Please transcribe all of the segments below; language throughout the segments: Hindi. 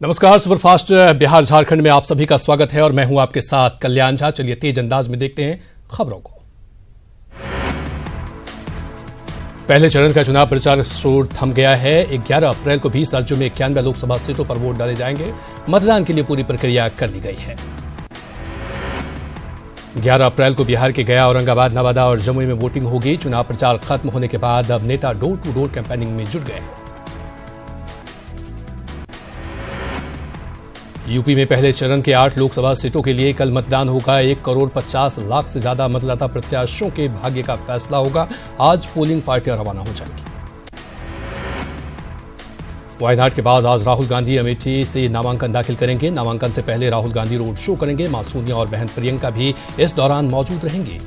नमस्कार, सुपरफास्ट बिहार झारखंड में आप सभी का स्वागत है और मैं हूं आपके साथ कल्याण झा। चलिए तेज अंदाज में देखते हैं खबरों को। पहले चरण का चुनाव प्रचार शोर थम गया है। 11 अप्रैल को 20 राज्यों में 91 लोकसभा सीटों पर वोट डाले जाएंगे। मतदान के लिए पूरी प्रक्रिया कर ली गई है। 11 अप्रैल को बिहार के गया, औरंगाबाद, नवादा और जमुई में वोटिंग होगी। चुनाव प्रचार खत्म होने के बाद अब नेता डोर टू डोर कैंपेनिंग में जुट गए हैं। यूपी में पहले चरण के 8 लोकसभा सीटों के लिए कल मतदान होगा। 1,50,00,000 से ज्यादा मतदाता प्रत्याशियों के भाग्य का फैसला होगा। आज पोलिंग पार्टियां रवाना हो जाएंगी। वायनाड के बाद आज राहुल गांधी अमेठी से नामांकन दाखिल करेंगे। नामांकन से पहले राहुल गांधी रोड शो करेंगे। मां सोनिया और बहन प्रियंका भी इस दौरान मौजूद रहेंगी।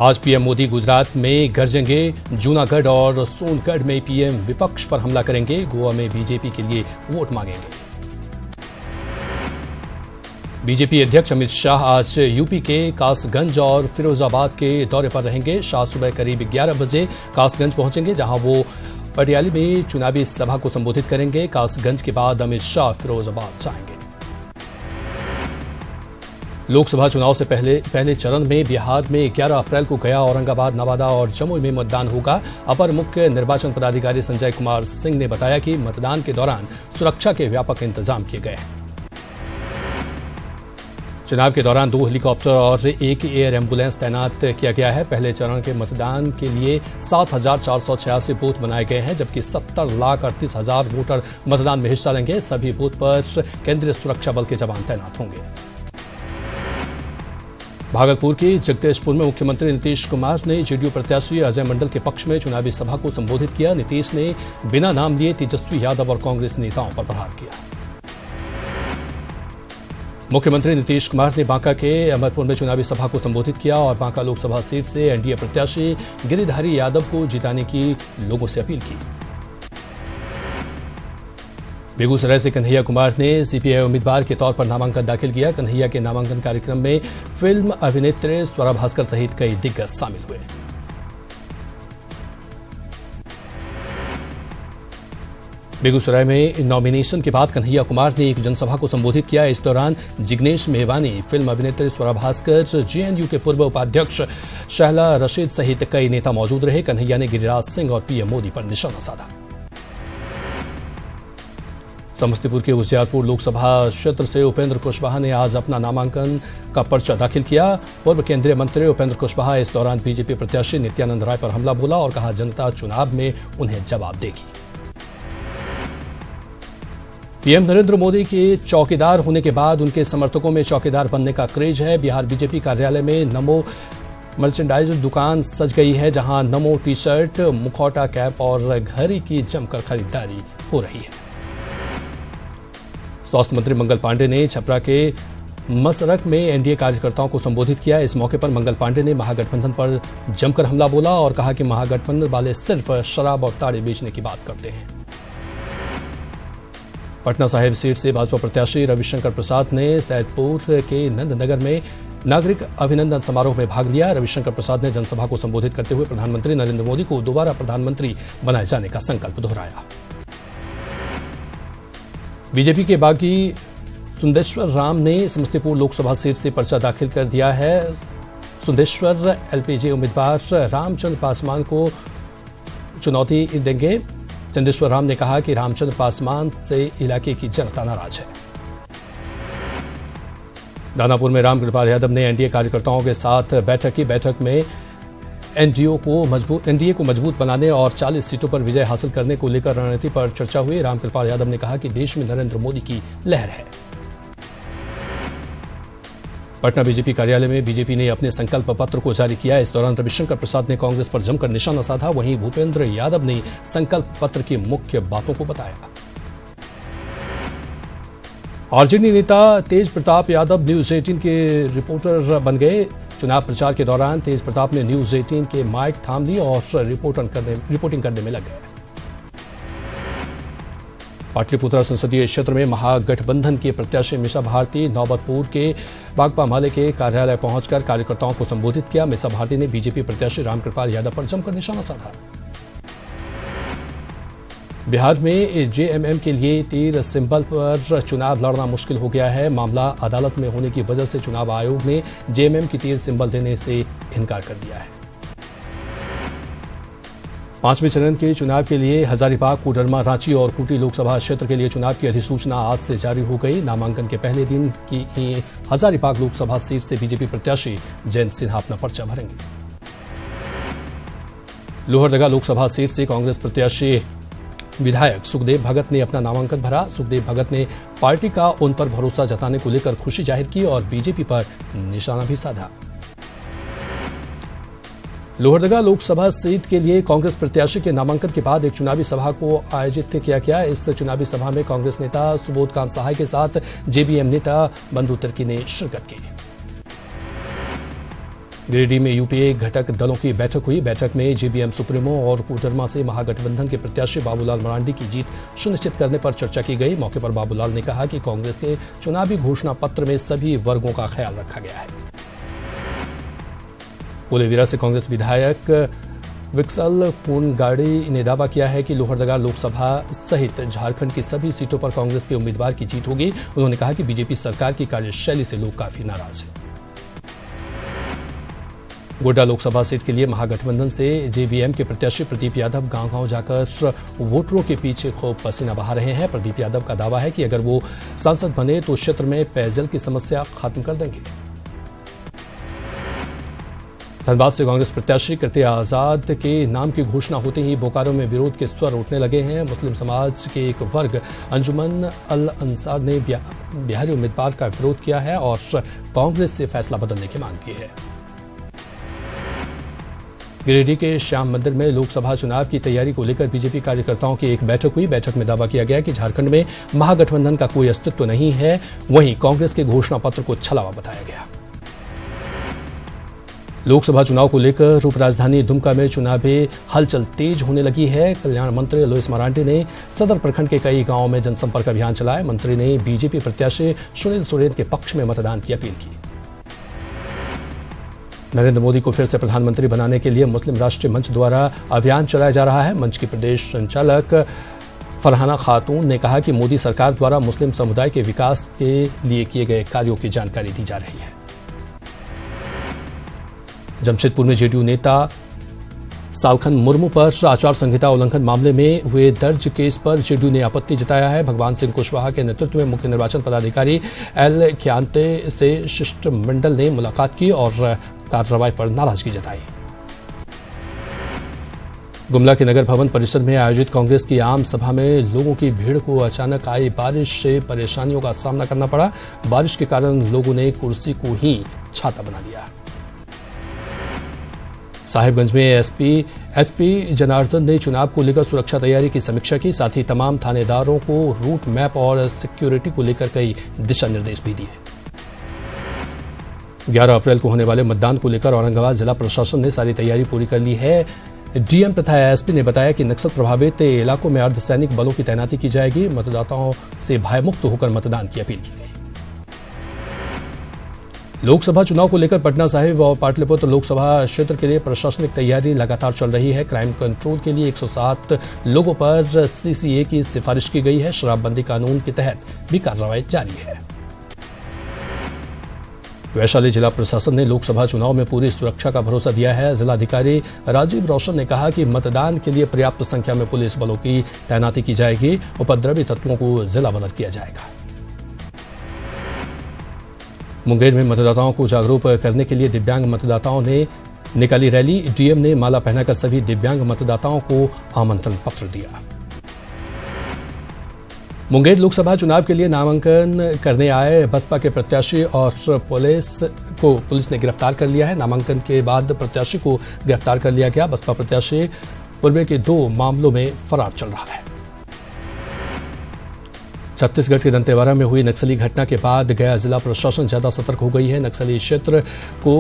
आज पीएम मोदी गुजरात में गरजेंगे। जूनागढ़ और सोनगढ़ में पीएम विपक्ष पर हमला करेंगे। गोवा में बीजेपी के लिए वोट मांगेंगे। बीजेपी अध्यक्ष अमित शाह आज यूपी के कासगंज और फिरोजाबाद के दौरे पर रहेंगे। शाह सुबह करीब 11 बजे कासगंज पहुंचेंगे, जहां वो पटियाली में चुनावी सभा को संबोधित करेंगे। कासगंज के बाद अमित शाह फिरोजाबाद जाएंगे। लोकसभा चुनाव से पहले चरण में बिहार में 11 अप्रैल को गया, औरंगाबाद, नवादा और जमुई में मतदान होगा। अपर मुख्य निर्वाचन पदाधिकारी संजय कुमार सिंह ने बताया कि मतदान के दौरान सुरक्षा के व्यापक इंतजाम किए गए हैं। चुनाव के दौरान 2 हेलीकॉप्टर और 1 एयर एम्बुलेंस तैनात किया गया है। पहले चरण के मतदान के लिए 7,486 बूथ बनाए गए हैं, जबकि 70,38,000 वोटर मतदान में हिस्सा लेंगे। सभी बूथ पर केंद्रीय सुरक्षा बल के जवान तैनात होंगे। भागलपुर के जगदीशपुर में मुख्यमंत्री नीतीश कुमार ने जेडीयू प्रत्याशी अजय मंडल के पक्ष में चुनावी सभा को संबोधित किया। नीतीश ने बिना नाम लिए तेजस्वी यादव और कांग्रेस नेताओं पर प्रहार किया। मुख्यमंत्री नीतीश कुमार ने बांका के अमरपुर में चुनावी सभा को संबोधित किया और बांका लोकसभा सीट से एनडीए प्रत्याशी गिरिधारी यादव को जिताने की लोगों से अपील की। बेगूसराय से कन्हैया कुमार ने सीपीआई उम्मीदवार के तौर पर नामांकन दाखिल किया। कन्हैया के नामांकन कार्यक्रम में फिल्म अभिनेत्री स्वरा भास्कर सहित कई दिग्गज शामिल हुए। बेगूसराय में नॉमिनेशन के बाद कन्हैया कुमार ने एक जनसभा को संबोधित किया। इस दौरान जिग्नेश मेवानी, फिल्म अभिनेत्री स्वरा भास्कर, जेएनयू के पूर्व उपाध्यक्ष शहला रशीद सहित कई नेता मौजूद रहे। कन्हैया ने गिरिराज सिंह और पीएम मोदी पर निशाना साधा। समस्तीपुर के उजियारपुर लोकसभा क्षेत्र से उपेंद्र कुशवाहा ने आज अपना नामांकन का पर्चा दाखिल किया। पूर्व केंद्रीय मंत्री उपेंद्र कुशवाहा इस दौरान बीजेपी प्रत्याशी नित्यानंद राय पर हमला बोला और कहा, जनता चुनाव में उन्हें जवाब देगी। पीएम नरेंद्र मोदी के चौकीदार होने के बाद उनके समर्थकों में चौकीदार बनने का क्रेज है। बिहार बीजेपी कार्यालय में नमो मर्चेंडाइज दुकान सज गई है, जहां नमो टी शर्ट, मुखौटा, कैप और घड़ी की जमकर खरीदारी हो रही है। स्वास्थ्य मंत्री मंगल पांडे ने छपरा के मसरक में एनडीए कार्यकर्ताओं को संबोधित किया। इस मौके पर मंगल पांडे ने महागठबंधन पर जमकर हमला बोला और कहा कि महागठबंधन वाले सिर्फ शराब और ताड़े बेचने की बात करते हैं। पटना साहिब सीट से भाजपा प्रत्याशी रविशंकर प्रसाद ने सैदपुर के नंदनगर में नागरिक अभिनंदन समारोह में भाग लिया। रविशंकर प्रसाद ने जनसभा को संबोधित करते हुए प्रधानमंत्री नरेंद्र मोदी को दोबारा प्रधानमंत्री बनाए जाने का संकल्प दोहराया। बीजेपी के बागी सुंदेश्वर राम ने समस्तीपुर लोकसभा सीट से पर्चा दाखिल कर दिया है। सुंदेश्वर एलपीजे उम्मीदवार रामचंद्र पासवान को चुनौती देंगे। चंदेश्वर राम ने कहा कि रामचंद्र पासवान से इलाके की जनता नाराज है। दानापुर में रामकृपाल यादव ने एनडीए कार्यकर्ताओं के साथ बैठक की। बैठक में एनडीए को मजबूत बनाने और 40 सीटों पर विजय हासिल करने को लेकर रणनीति पर चर्चा हुई। रामकृपाल यादव ने कहा कि देश में नरेंद्र मोदी की लहर है। पटना बीजेपी कार्यालय में बीजेपी ने अपने संकल्प पत्र को जारी किया। इस दौरान रविशंकर प्रसाद ने कांग्रेस पर जमकर निशाना साधा। वहीं भूपेंद्र यादव ने संकल्प पत्र की मुख्य बातों को बताया। आरजेडी नेता तेज प्रताप यादव न्यूज 18 के रिपोर्टर बन गए। चुनाव प्रचार के दौरान तेज प्रताप ने न्यूज 18 के माइक थाम ली और रिपोर्टिंग करने में लग गए। पाटलिपुत्रा संसदीय क्षेत्र में महागठबंधन के प्रत्याशी मीसा भारती नौबतपुर के बागपा माले के कार्यालय पहुंचकर कार्यकर्ताओं को संबोधित किया। मीसा भारती ने बीजेपी प्रत्याशी रामकृपाल यादव पर जमकर निशाना साधा। बिहार में जेएमएम के लिए तीर सिंबल पर चुनाव लड़ना मुश्किल हो गया है। मामला अदालत में होने की वजह से चुनाव आयोग ने जेएमएम की तीर सिंबल देने से इनकार कर दिया है। 5वें चरण के चुनाव के लिए हजारीबाग, कोडरमा, रांची और खूंटी लोकसभा क्षेत्र के लिए चुनाव की अधिसूचना आज से जारी हो गई। नामांकन के पहले दिन की हजारीबाग लोकसभा सीट से बीजेपी प्रत्याशी जयंत सिन्हा अपना पर्चा भरेंगे। लोहरदगा लोकसभा सीट से कांग्रेस प्रत्याशी विधायक सुखदेव भगत ने अपना नामांकन भरा। सुखदेव भगत ने पार्टी का उन पर भरोसा जताने को लेकर खुशी जाहिर की और बीजेपी पर निशाना भी साधा। लोहरदगा लोकसभा सीट के लिए कांग्रेस प्रत्याशी के नामांकन के बाद एक चुनावी सभा को आयोजित किया गया। इस चुनावी सभा में कांग्रेस नेता सुबोध कांत सहाय के साथ जेबीएम नेता बंधु तिर्की ने शिरकत की। गिरिडीह में यूपीए घटक दलों की बैठक हुई। बैठक में जेबीएम सुप्रीमो और कोडरमा से महागठबंधन के प्रत्याशी बाबूलाल मरांडी की जीत सुनिश्चित करने पर चर्चा की गई। मौके पर बाबूलाल ने कहा कि कांग्रेस के चुनावी घोषणा पत्र में सभी वर्गों का ख्याल रखा गया है। पोलेविरा से कांग्रेस विधायक विक्सल कोनगाड़ी ने दावा किया है कि लोहरदगा लोकसभा सहित झारखंड की सभी सीटों पर कांग्रेस के उम्मीदवार की जीत होगी। उन्होंने कहा कि बीजेपी सरकार की कार्यशैली से लोग काफी नाराज हैं। गोड्डा लोकसभा सीट के लिए महागठबंधन से जेबीएम के प्रत्याशी प्रदीप यादव गांव-गांव जाकर वोटरों के पीछे खूब पसीना बहा रहे हैं। प्रदीप यादव का दावा है कि अगर वो सांसद बने तो क्षेत्र में पेयजल की समस्या खत्म कर देंगे। धनबाद से कांग्रेस प्रत्याशी कृत्य आजाद के नाम की घोषणा होते ही बोकारो में विरोध के स्वर उठने लगे हैं। मुस्लिम समाज के एक वर्ग अंजुमन अल अंसार ने बिहारी उम्मीदवार का विरोध किया है और कांग्रेस से फैसला बदलने की मांग की है। गिरिडीह के श्याम मंदिर में लोकसभा चुनाव की तैयारी को लेकर बीजेपी कार्यकर्ताओं की एक बैठक हुई। बैठक में दावा किया गया कि झारखंड में महागठबंधन का कोई अस्तित्व नहीं है। वहीं कांग्रेस के घोषणा पत्र को छलावा बताया गया। लोकसभा चुनाव को लेकर उपराजधानी दुमका में चुनावी हलचल तेज होने लगी है। कल्याण मंत्री लुइस मरांडी ने सदर प्रखंड के कई गांवों में जनसंपर्क अभियान चलाया। मंत्री ने बीजेपी प्रत्याशी सुनील सोरेन के पक्ष में मतदान की अपील की। नरेंद्र मोदी को फिर से प्रधानमंत्री बनाने के लिए मुस्लिम राष्ट्रीय मंच द्वारा अभियान चलाया जा रहा है। मंच की प्रदेश संचालक फरहाना खातून ने कहा कि मोदी सरकार द्वारा मुस्लिम समुदाय के विकास के लिए किए गए कार्यों की जानकारी दी जा रही है। जमशेदपुर में जेडीयू नेता सालखन मुर्मू पर आचार संहिता उल्लंघन मामले में हुए दर्ज केस पर जेडीयू ने आपत्ति जताया है। भगवान सिंह कुशवाहा के नेतृत्व में मुख्य निर्वाचन पदाधिकारी एल ख्यांते से शिष्टमंडल ने मुलाकात की और कार्रवाई पर नाराजगी जताई। गुमला के नगर भवन परिसर में आयोजित कांग्रेस की आम सभा में लोगों की भीड़ को अचानक आई बारिश से परेशानियों का सामना करना पड़ा। बारिश के कारण लोगों ने कुर्सी को ही छाता बना लिया। साहिबगंज में एसपी जनार्दन ने चुनाव को लेकर सुरक्षा तैयारी की समीक्षा की। साथ ही तमाम थानेदारों को रूट मैप और सिक्योरिटी को लेकर कई दिशा निर्देश भी दिए। 11 अप्रैल को होने वाले मतदान को लेकर औरंगाबाद जिला प्रशासन ने सारी तैयारी पूरी कर ली है। डीएम तथा एसपी ने बताया कि नक्सल प्रभावित इलाकों में अर्धसैनिक बलों की तैनाती की जाएगी। मतदाताओं से भयमुक्त होकर मतदान की अपील की गई। लोकसभा चुनाव को लेकर पटना साहिब और पाटलिपुत्र लोकसभा क्षेत्र के लिए प्रशासनिक तैयारी लगातार चल रही है। क्राइम कंट्रोल के लिए 107 लोगों पर सीसीए की सिफारिश की गई है। शराबबंदी कानून के तहत भी कार्रवाई जारी है। वैशाली जिला प्रशासन ने लोकसभा चुनाव में पूरी सुरक्षा का भरोसा दिया है। जिलाधिकारी राजीव रोशन ने कहा कि मतदान के लिए पर्याप्त संख्या में पुलिस बलों की तैनाती की जाएगी। उपद्रवी तत्वों को जिला बदर किया जाएगा। मुंगेर में मतदाताओं को जागरूक करने के लिए दिव्यांग मतदाताओं ने निकाली रैली। डीएम ने माला पहनाकर सभी दिव्यांग मतदाताओं को आमंत्रण पत्र दिया। मुंगेर लोकसभा चुनाव के लिए नामांकन करने आए बसपा के प्रत्याशी और पुलिस ने गिरफ्तार कर लिया है। नामांकन के बाद प्रत्याशी को गिरफ्तार कर लिया गया। बसपा प्रत्याशी पूर्व के 2 मामलों में फरार चल रहा है। छत्तीसगढ़ के दंतेवाड़ा में हुई नक्सली घटना के बाद गया जिला प्रशासन ज्यादा सतर्क हो गई है। नक्सली क्षेत्र को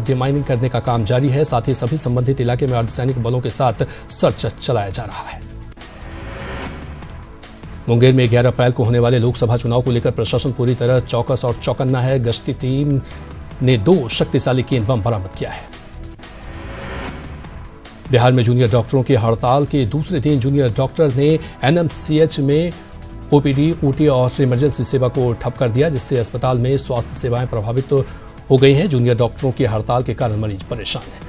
डिमाइनिंग करने का काम जारी है। साथ ही सभी संबंधित इलाके में अर्धसैनिक बलों के साथ सर्च चलाया जा रहा है। मुंगेर में 11 अप्रैल को होने वाले लोकसभा चुनाव को लेकर प्रशासन पूरी तरह चौकस और चौकन्ना है। गश्ती टीम ने 2 शक्तिशाली केन बम बरामद किया है। बिहार में जूनियर डॉक्टरों की हड़ताल के दूसरे दिन जूनियर डॉक्टर ने एनएमसीएच में ओपीडी, ओटी और इमरजेंसी सेवा को ठप कर दिया, जिससे अस्पताल में स्वास्थ्य सेवाएं प्रभावित हो गई हैं। जूनियर डॉक्टरों की हड़ताल के कारण मरीज परेशान हैं।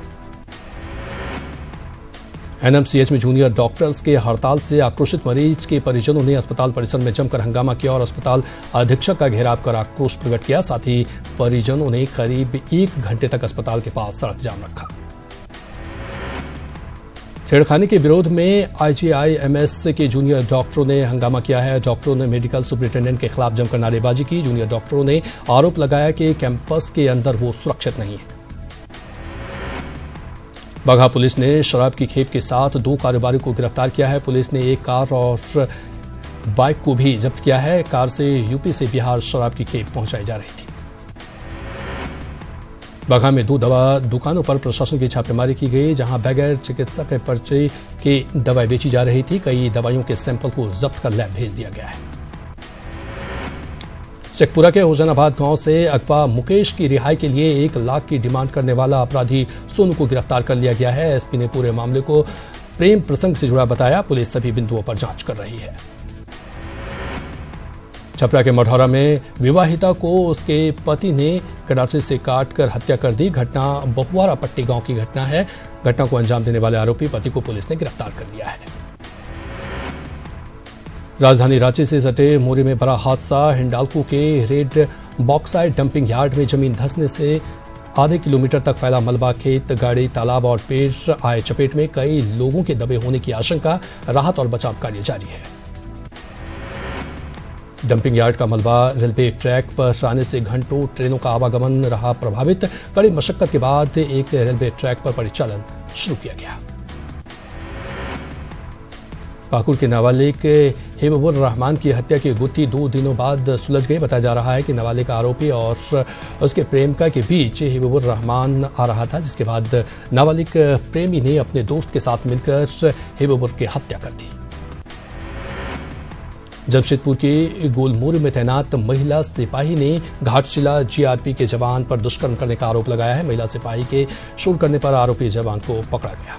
एनएमसीएच में जूनियर डॉक्टर्स के हड़ताल से आक्रोशित मरीज के परिजनों ने अस्पताल परिसर में जमकर हंगामा किया और अस्पताल अधीक्षक का घेराव कर आक्रोश प्रकट किया। साथ ही परिजनों ने करीब 1 घंटे तक अस्पताल के पास सड़क जाम रखा। छेड़खानी के विरोध में आईजीआईएमएस के जूनियर डॉक्टरों ने हंगामा किया है। डॉक्टरों ने मेडिकल सुपरिटेंडेंट के खिलाफ जमकर नारेबाजी की। जूनियर डॉक्टरों ने आरोप लगाया कि कैंपस के अंदर वो सुरक्षित नहीं है। बगहा पुलिस ने शराब की खेप के साथ 2 कारोबारियों को गिरफ्तार किया है। पुलिस ने एक कार और बाइक को भी जब्त किया है। कार से यूपी से बिहार शराब की खेप पहुंचाई जा रही थी। बगहा में 2 दवा दुकानों पर प्रशासन की छापेमारी की गई, जहां बगैर चिकित्सा के पर्चे की दवाई बेची जा रही थी। कई दवाइयों के सैंपल को जब्त कर लैब भेज दिया गया है। शेखपुरा के होशंगाबाद गांव से अगवा मुकेश की रिहाई के लिए 1 लाख की डिमांड करने वाला अपराधी सोनू को गिरफ्तार कर लिया गया है। एसपी ने पूरे मामले को प्रेम प्रसंग से जुड़ा बताया। पुलिस सभी बिंदुओं पर जांच कर रही है। छपरा के मढ़ौरा में विवाहिता को उसके पति ने कटारे से काटकर हत्या कर दी। घटना बहुआरा पट्टी गांव की घटना है। घटना को अंजाम देने वाले आरोपी पति को पुलिस ने गिरफ्तार कर लिया है। राजधानी रांची से सटे मोरी में बड़ा हादसा। हिंडाल्को के रेड बॉक्साइड डंपिंग यार्ड में जमीन धंसने से आधे किलोमीटर तक फैला मलबा खेत, गाड़ी, तालाब और पेड़ आए चपेट में। कई लोगों के दबे होने की आशंका। राहत और बचाव कार्य जारी है। डंपिंग यार्ड का मलबा रेलवे ट्रैक पर आने से घंटों ट्रेनों का आवागमन रहा प्रभावित। कड़ी मशक्कत के बाद एक रेलवे ट्रैक पर परिचालन शुरू किया गया। पाकुड़ के नाबालिग हिबुर रहमान की हत्या की गुत्थी 2 दिनों बाद सुलझ गई। बताया जा रहा है कि नाबालिग आरोपी और उसके प्रेमिका के बीच हिबुर रहमान आ रहा था, जिसके बाद नाबालिग प्रेमी ने अपने दोस्त के साथ मिलकर हिबुर की हत्या कर दी। जमशेदपुर के गोलमोरी में तैनात महिला सिपाही ने घाटशिला जीआरपी के जवान पर दुष्कर्म करने का आरोप लगाया है। महिला सिपाही के शोर करने पर आरोपी जवान को पकड़ा गया।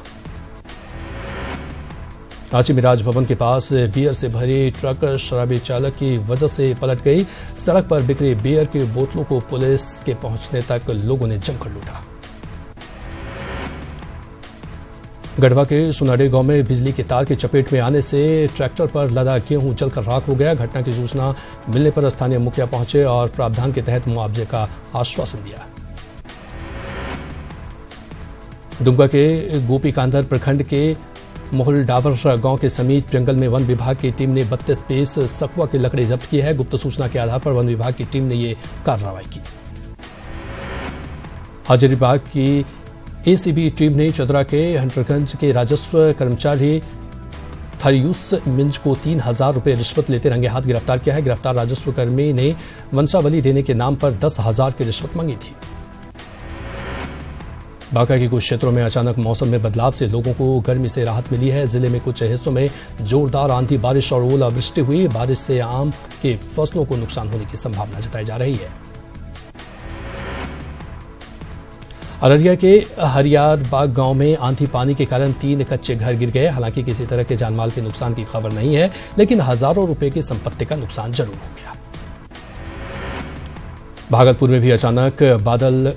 रांची में राजभवन के पास बियर से भरी ट्रक शराबी चालक की वजह से पलट गई। सड़क पर बिक्री बियर की बोतलों को पुलिस के पहुंचने तक लोगों ने जमकर लूटा। गढ़वा के सुनाडे गांव में बिजली के तार के चपेट में आने से ट्रैक्टर पर लदा गेहूं जलकर राख हो गया। घटना की सूचना मिलने पर स्थानीय मुखिया पहुंचे और प्रावधान के तहत मुआवजे का आश्वासन दिया। दुमका के गोपीकांदर प्रखंड के मोहल डावर गांव के समीप जंगल में वन विभाग की टीम ने 32 पीस सखुआ की लकड़ी जब्त की है। गुप्त सूचना के आधार पर वन विभाग की टीम ने ये कार्रवाई की। हजारीबाग की एसीबी टीम ने चतरा के हंटरगंज के राजस्व कर्मचारी थरियुस मिंज को 3000 रुपए रिश्वत लेते रंगे हाथ गिरफ्तार किया है। गिरफ्तार राजस्व कर्मी ने वंशावली देने के नाम पर 10,000 की रिश्वत मांगी थी। बांका के कुछ क्षेत्रों में अचानक मौसम में बदलाव से लोगों को गर्मी से राहत मिली है। जिले में कुछ हिस्सों में जोरदार आंधी बारिश और ओलावृष्टि हुई। बारिश से आम के फसलों को नुकसान होने की संभावना जताई जा रही है। अररिया के हरियारबाग गांव में आंधी पानी के कारण 3 कच्चे घर गिर गए। हालांकि किसी तरह के जानमाल के नुकसान की खबर नहीं है, लेकिन हजारों रुपए की संपत्ति का नुकसान जरूर हो गया। भागलपुर में भी अचानक बादल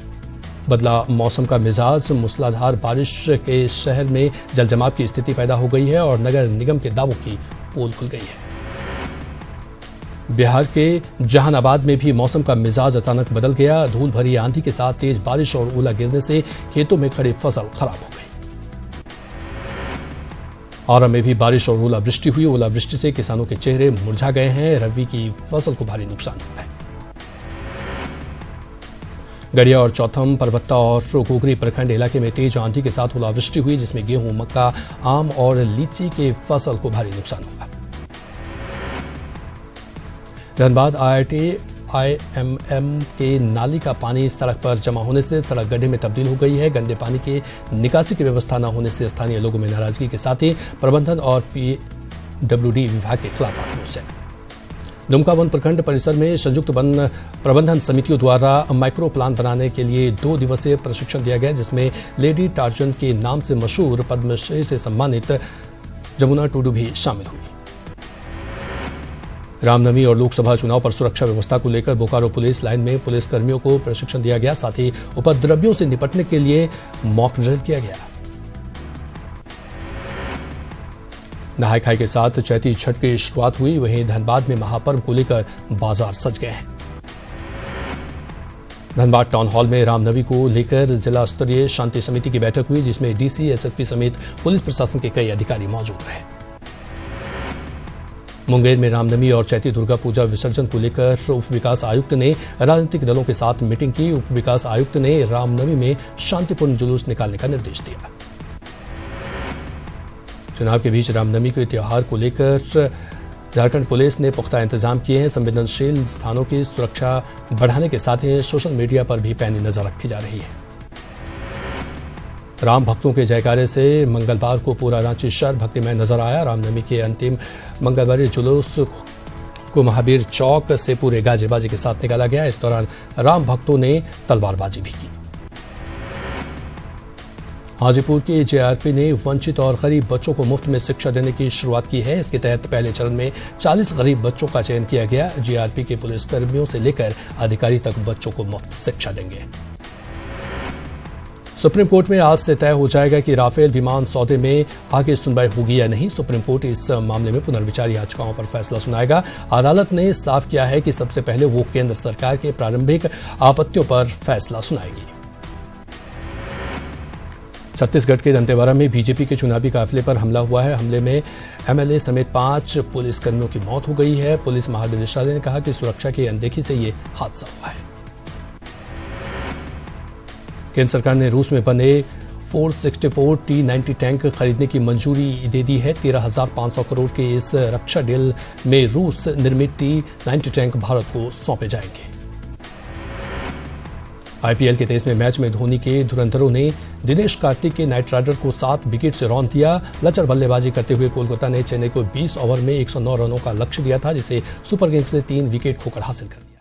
बदला मौसम का मिजाज। मूसलाधार बारिश के शहर में जलजमाव की स्थिति पैदा हो गई है और नगर निगम के दावों की पोल खुल गई है। बिहार के जहानाबाद में भी मौसम का मिजाज अचानक बदल गया। धूल भरी आंधी के साथ तेज बारिश और ओला गिरने से खेतों में खड़ी फसल खराब हो गई। औरा में भी बारिश और ओलावृष्टि हुई। ओलावृष्टि से किसानों के चेहरे मुरझा गए हैं। रबी की फसल को भारी नुकसान हुआ है। गड़िया और चौथम, परबत्ता और गोगरी प्रखंड इलाके में तेज आंधी के साथ ओलावृष्टि हुई, जिसमें गेहूं, मक्का, आम और लीची के फसल को भारी नुकसान हुआ। धनबाद IIT-IMM के नाली का पानी सड़क पर जमा होने से सड़क गड्ढे में तब्दील हो गई है। गंदे पानी के निकासी की व्यवस्था न होने से स्थानीय लोगों में नाराजगी के साथ ही प्रबंधन और PWD विभाग के खिलाफ आक्रोश है। दुमका वन प्रखंड परिसर में संयुक्त वन प्रबंधन समितियों द्वारा माइक्रो प्लान बनाने के लिए 2 दिवसीय प्रशिक्षण दिया गया, जिसमें लेडी टार्जन के नाम से मशहूर पद्मश्री से सम्मानित जमुना टुडू भी शामिल हुई। रामनवमी और लोकसभा चुनाव पर सुरक्षा व्यवस्था को लेकर बोकारो पुलिस लाइन में पुलिस कर्मियों को प्रशिक्षण दिया गया। साथ ही उपद्रवियों से निपटने के लिए मॉक ड्रिल किया गया। नहाय खाई के साथ चैती छठ की शुरुआत हुई। वहीं धनबाद में महापर्व को लेकर बाजार सज गए हैं। धनबाद टाउन हॉल में रामनवमी को लेकर जिला स्तरीय शांति समिति की बैठक हुई, जिसमें डीसी, एसएसपी समेत पुलिस प्रशासन के कई अधिकारी मौजूद रहे। मुंगेर में रामनवमी और चैती दुर्गा पूजा विसर्जन को लेकर उप विकास आयुक्त ने राजनीतिक दलों के साथ मीटिंग की। उप विकास आयुक्त ने रामनवमी में शांतिपूर्ण जुलूस निकालने का निर्देश दिया। चुनाव के बीच रामनवमी के त्योहार को लेकर झारखंड पुलिस ने पुख्ता इंतजाम किए हैं। संवेदनशील स्थानों की सुरक्षा बढ़ाने के साथ ही सोशल मीडिया पर भी पैनी नजर रखी जा रही है। राम भक्तों के जयकारे से मंगलवार को पूरा रांची शहर भक्तिमय नजर आया। रामनवमी के अंतिम मंगलवारी जुलूस को महावीर चौक से पूरे गाजे बाजे के साथ निकाला गया। इस दौरान राम भक्तों ने तलवारबाजी भी की। हाजीपुर की जेआरपी ने वंचित और गरीब बच्चों को मुफ्त में शिक्षा देने की शुरुआत की है। इसके तहत पहले चरण में 40 गरीब बच्चों का चयन किया गया। जेआरपी के पुलिसकर्मियों से लेकर अधिकारी तक बच्चों को मुफ्त शिक्षा देंगे। सुप्रीम कोर्ट में आज से तय हो जाएगा कि राफेल विमान सौदे में आगे सुनवाई होगी या नहीं। सुप्रीम कोर्ट इस मामले में पुनर्विचार याचिकाओं पर फैसला सुनाएगा। अदालत ने साफ किया है कि सबसे पहले वो केंद्र सरकार के प्रारंभिक आपत्तियों पर फैसला सुनाएगी। छत्तीसगढ़ के दंतेवाड़ा में बीजेपी के चुनावी काफिले पर हमला हुआ है। हमले में एमएलए समेत 5 पुलिसकर्मियों की मौत हो गई है। पुलिस महानिदेशालय ने कहा कि सुरक्षा की अनदेखी से ये हादसा हुआ है। केंद्र सरकार ने रूस में बने 464 T-90 टैंक खरीदने की मंजूरी दे दी है। 13,500 करोड़ के इस रक्षा डील में रूस निर्मित T-90 टैंक भारत को सौंपे जाएंगे। आईपीएल के 23वें मैच में धोनी के धुरंधरों ने दिनेश कार्तिक के नाइट राइडर को 7 विकेट से रौंद दिया। लचर बल्लेबाजी करते हुए कोलकाता ने चेन्नई को 20 ओवर में 109 रनों का लक्ष्य दिया था, जिसे सुपर किंग्स ने 3 विकेट खोकर हासिल कर लिया।